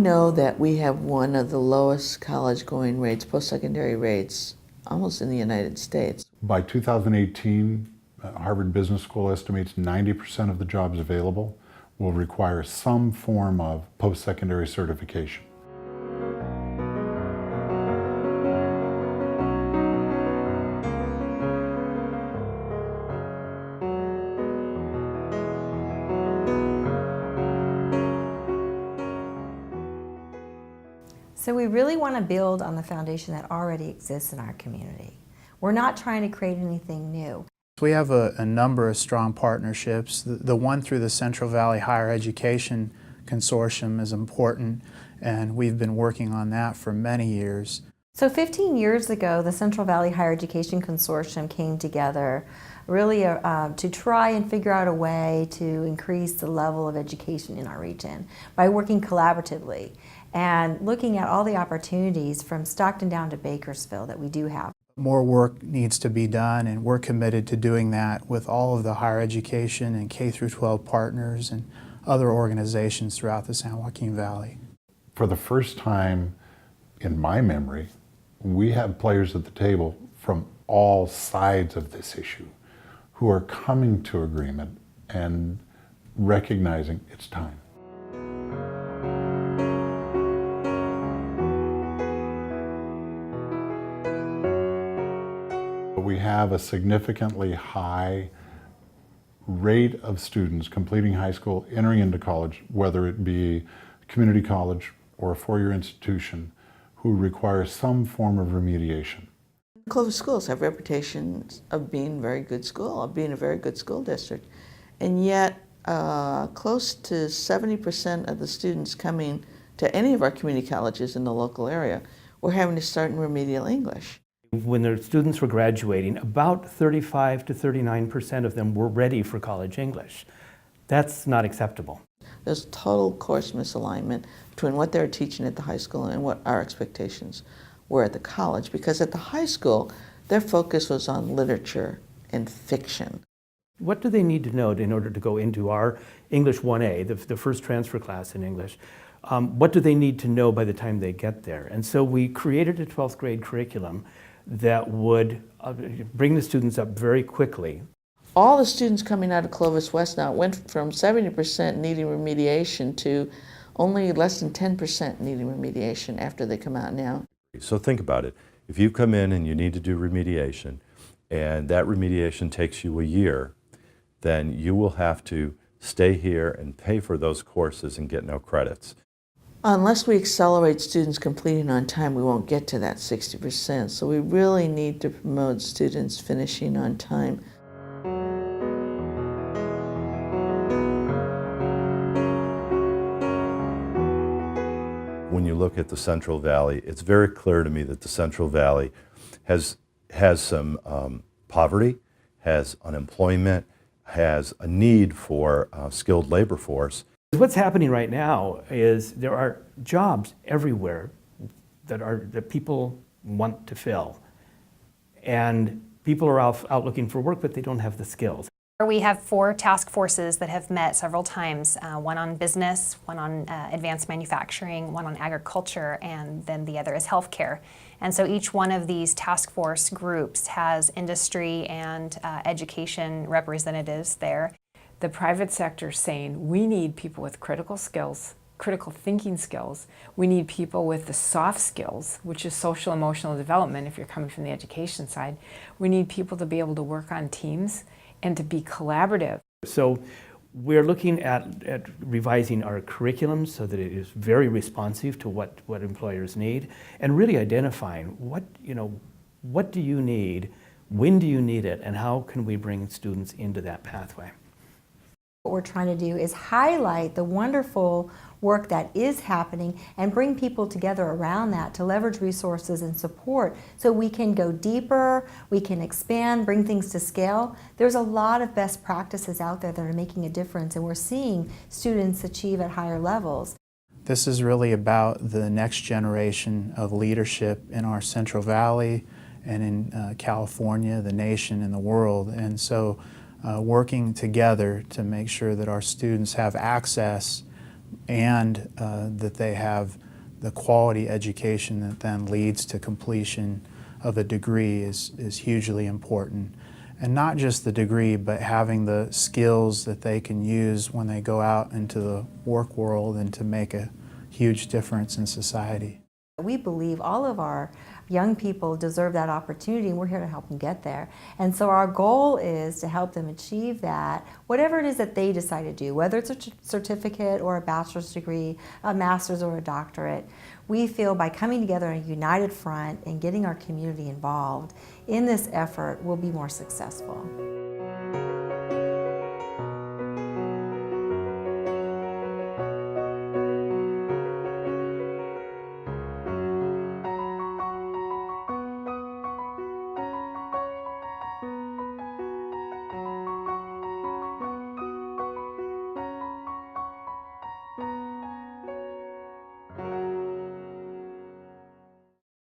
know that we have one of the lowest college going rates, post-secondary rates, almost in the United States. By 2018, Harvard Business School estimates 90% of the jobs available will require some form of post-secondary certification. So we really want to build on the foundation that already exists in our community. We're not trying to create anything new. We have a number of strong partnerships. The one through the Central Valley Higher Education Consortium is important, and we've been working on that for many years. So 15 years ago, the Central Valley Higher Education Consortium came together really to try and figure out a way to increase the level of education in our region by working collaboratively and looking at all the opportunities from Stockton down to Bakersfield that we do have. More work needs to be done, and we're committed to doing that with all of the higher education and K-12 partners and other organizations throughout the San Joaquin Valley. For the first time in my memory, we have players at the table from all sides of this issue who are coming to agreement and recognizing it's time. We have a significantly high rate of students completing high school, entering into college, whether it be community college or a four-year institution, who require some form of remediation. Clovis schools have reputations of being very good school, of being a very good school district, and yet close to 70% of the students coming to any of our community colleges in the local area were having to start in remedial English. When the students were graduating, about 35 to 39% of them were ready for college English. That's not acceptable. There's total course misalignment between what they're teaching at the high school and what our expectations were at the college, because at the high school, their focus was on literature and fiction. What do they need to know in order to go into our English 1A, the first transfer class in English? What do they need to know by the time they get there? And so we created a 12th grade curriculum that would bring the students up very quickly. All the students coming out of Clovis West now went from 70% needing remediation to only less than 10% needing remediation after they come out now. So think about it. If you come in and you need to do remediation, and that remediation takes you a year, then you will have to stay here and pay for those courses and get no credits. Unless we accelerate students completing on time, we won't get to that 60%. So we really need to promote students finishing on time. When you look at the Central Valley, it's very clear to me that the Central Valley has some poverty, has unemployment, has a need for skilled labor force. What's happening right now is there are jobs everywhere that people want to fill. And people are out looking for work, but they don't have the skills. We have 4 task forces that have met several times, one on business, one on advanced manufacturing, one on agriculture, and then the other is healthcare. And so each one of these task force groups has industry and education representatives there. The private sector saying we need people with critical skills, critical thinking skills. We need people with the soft skills, which is social emotional development if you're coming from the education side. We need people to be able to work on teams and to be collaborative. So we're looking at revising our curriculum so that it is very responsive to what employers need, and really identifying what do you need, when do you need it, and how can we bring students into that pathway. What we're trying to do is highlight the wonderful work that is happening and bring people together around that to leverage resources and support so we can go deeper, we can expand, bring things to scale. There's a lot of best practices out there that are making a difference, and we're seeing students achieve at higher levels. This is really about the next generation of leadership in our Central Valley and in California, the nation, and the world. And so working together to make sure that our students have access and that they have the quality education that then leads to completion of a degree is hugely important. And not just the degree, but having the skills that they can use when they go out into the work world and to make a huge difference in society. We believe all of our young people deserve that opportunity, and we're here to help them get there. And so our goal is to help them achieve that, whatever it is that they decide to do, whether it's a certificate or a bachelor's degree, a master's or a doctorate. We feel by coming together in a united front and getting our community involved in this effort, we'll be more successful.